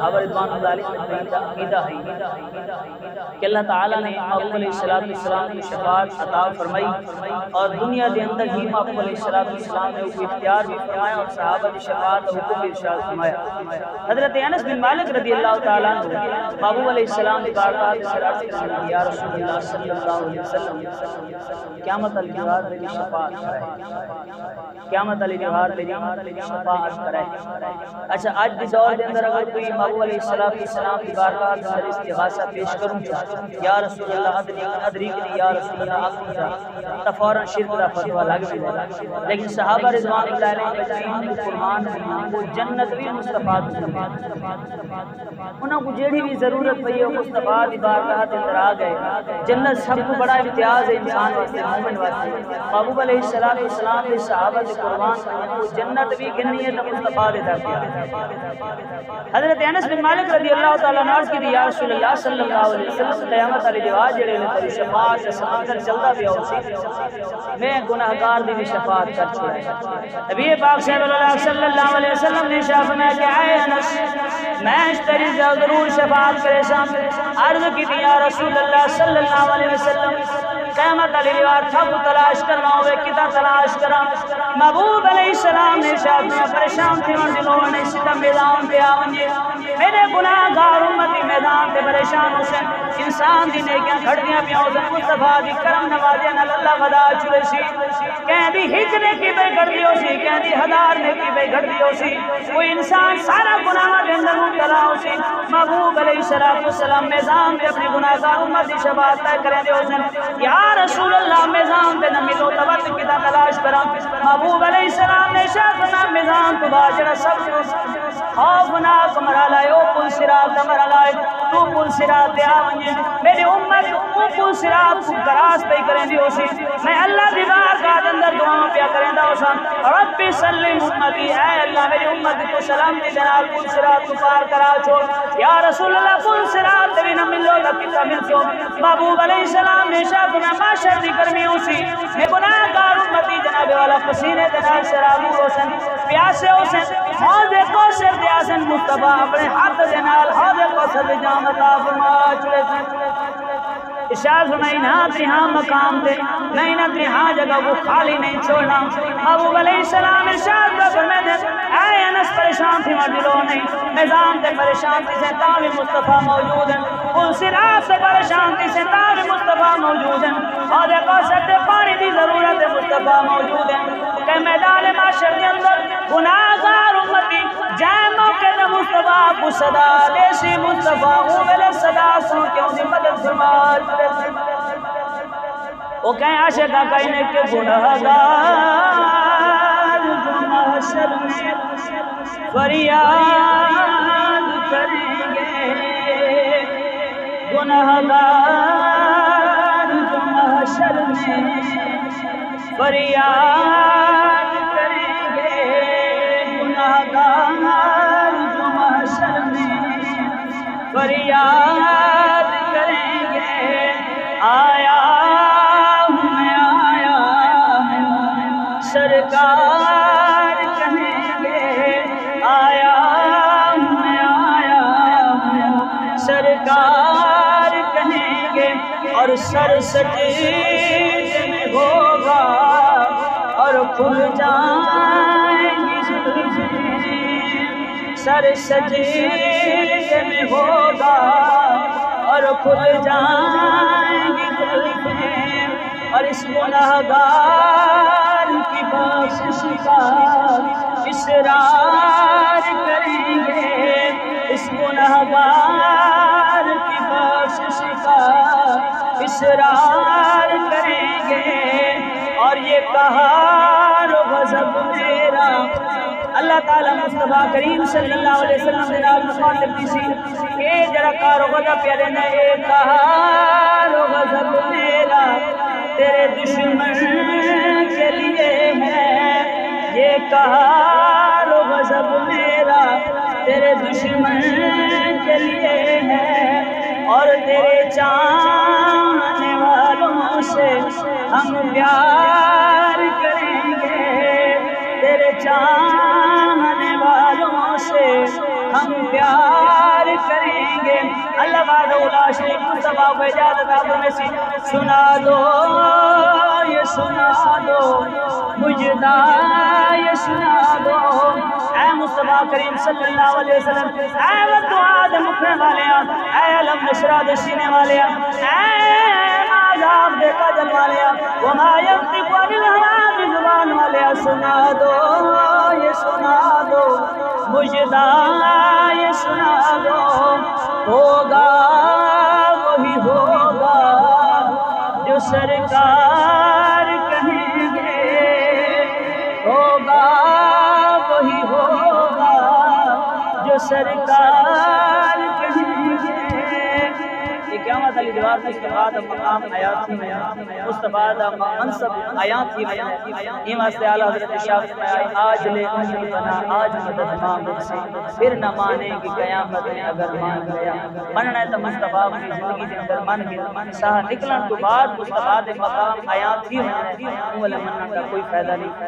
صحابہ رضوان اللہ علیہ کا عقیدہ ہے کہ اللہ تعالیٰ نے محبوب علیہ السلام کی شفاعت عطا فرمائی اور دنیا کے اندر ہی محبوب علیہ السلام نے وہ اختیار بھی فرمایا اور صحابہ کی شفاعت اور حکم بھی ارشاد فرمایا۔ حضرت انس بن مالک رضی اللہ تعالیٰ عنہ محبوب علیہ السلام کی بارگاہ میں عرض کرتے ہیں یا رسول اللہ صلی اللہ علیہ وسلم قیامت الجوار میری شفاعت کرائے، قیامت الجوار میری شفاعت کرائے۔ اچھا آج بھی دور کے اندر اگر کوئی محبوب علیہ السلام کی بارگاہ میں اندر استغاثہ پیش کروں یا رسول اللہ ادریکنی یا رسول اللہ اقتدار تو فوراً شرک کا فتویٰ لگ گیا، لیکن صحابہ رضوان اللہ علیہ قرآن وہ جنت بھی مصطفیٰ انہوں کو جیڑی بھی ضرورت پئی ہے مصطفیٰ دی بارگاہ کے اندر آ گئے۔ جنت سب کو بڑا امتیاز ہے انسان واسطے، مومن واسطے۔ محبوب علیہ السلام کے صحابہ کے قربان وہ جنت بھی گنی ہے تو مصطفیٰ دے درجہ۔ حضرت انس بن مالک رضی اللہ تعالیٰ عنہ عرض کی یا رسول اللہ صلی اللہ علیہ وسلم قیامت علی جواز جڑے نے تیری شفاعت سے سمندر چلتا پیا اسی میں گناہگار دی بھی شفاعت کر چھوڑا۔ نبی پاک صلی اللہ علیہ وسلم نے ارشاد فرمایا کہ اے انس میں تیری ضرور شفاعت کرے سام عرض کی یا رسول اللہ صلی اللہ علیہ وسلم قیامت علی جواز تھا تلاش کرنا ہوئے کتا تلاش کرا۔ محبوب علیہ السلام نے ارشاد فرمایا پریشان تھی اور دلوں نے ستم میدان پہ آونجے میرے گناہگار امتی میدان پہ پریشان حسین انسان دی نیکیاں گھڑیاں پہ حسین مصطفیٰ دی کرم نوازیاں نال اللہ ودا چلے سی کہیں دی ہک نے کی بے گھڑ دیو سی کہیں دی ہزار نے کی بے گھڑ دیو سی کوئی انسان سارا گناہ دے اندر مبتلا ہو سی محبوب علیہ السلام میدان پہ اپنے گناہگار امت دی شفاعت طے کریں دے حسین یا رسول اللہ میدان پہ نہ ملو تبت کتا تلاش کرا۔ محبوب علیہ السلام نے شاہ میدان تو باجرہ سب خوفناک مرحلہ ہے او پل صراط مرحلہ ہے تو پل صراط دیا ونجے میری امت او پل صراط کو کراس پہ کریں دی ہو سی میں اللہ دیوار کا اندر دعاوں پہ کریں دا ہو سا رب سلم امتی اے اللہ میری امت کو سلام دی جناب پل صراط کو پار کرا چھوڑ یا رسول اللہ پل صراط بھی نہ ملو لکتا ملتو۔ محبوب علیہ السلام نے شاہ کو معاشر دی کرمی ہو سی میں گناہگار امتی جناب والا پسینے جناب شرابو حسن پیاسے حسن حوض کوثر دے حسن مصطفیٰ اپنے ہاتھ دے نال حوض کوثر دے جام عطا فرما چلے ارشاد فرمائی نہ تہاں مقام دے نہیں نہ تہاں جگہ وہ خالی نہیں چھوڑنا۔ محبوب علیہ السلام ارشاد فرماتے اے انس پریشان تھی مر دلو نہیں میدان تے پریشان تھی سے تاوی مصطفیٰ موجود ہیں پل صراط سے پریشان تھی سے تاوی مصطفیٰ موجود ہیں حوض کوثر دے پانی دی ضرورت مصطفیٰ موجود ہیں کہ میدان معاشر کے اندر گناہگار امتی جائے موقع دے مصطفیٰ کو صدا دیسی مصطفیٰ او ویلے صدا سن کے ان مدد فرما وہ کہیں عاشقہ کہنے کے گناہگار محشر میں فریاد کریں گے گناہگار محشر میں فریاد کریں گے گناہگار محشر میں فریاد کریں گے آیا ہوں میں آیا ہوں سرکار کہیں گے آیا ہوں میں آیا ہوں سرکار کہیں گے اور سر سجدے میں ہوگا اور کھل جائیں گی زلفیں سر سجدے میں ہوگا اور کھل جائیں گی زلفیں اور اس گناہگار کی بخشش کا اصرار کریں گے اس گناہگار کی بخشش کا اصرار کریں گے اور یہ قہار و غضب میرا اللہ تعالیٰ مصطفیٰ کریم صلی اللہ علیہ وسلم نے نال مخاطب کی سی کہ جرا قہار و غضب پیارے نے ایک قہار و غضب میرا تیرے دشمن کے لیے ہے یہ قہار و غضب میرا تیرے دشمن کے لیے ہے اور تیرے چاہنے والوں سے ہم پیار کریں گے تیرے چاہنے والوں سے ہم پیار اللہ وحدہ لا شریک مصطفیٰ کو اجازت آپ میں سے سنا دو یہ سنا دو مجدہ یہ سنا دو اے مصطفیٰ کریم صلی اللہ علیہ وسلم اے دعا دے مکھنے والے اے علم نشرہ دے سینے والے اے عذاب دے قدل والے وما ينطق عن الهوى زبان والے سنا دو یہ سنا دو مجدہ یہ سنا دو ہوگا وہی ہوگا جو سرکار کہیں گے ہوگا وہی ہوگا جو سرکار کہیں گے یہ قیامت علی جواب اس کے بعد مقام آیات تھی مصطفیٰ دا منصب آیات تھی ایمان سے اعلیٰ حضرت شاہ فرمایا آج لے ان کی بنا آج مدد مانگ سے پھر نہ مانے کہ قیامت میں اگر مان گیا مننا ہے تو مصطفیٰ کی زندگی کے اندر من گیا ساہ نکلن تو بعد مصطفیٰ دے مقام آیات تھی مننا کا کوئی فائدہ نہیں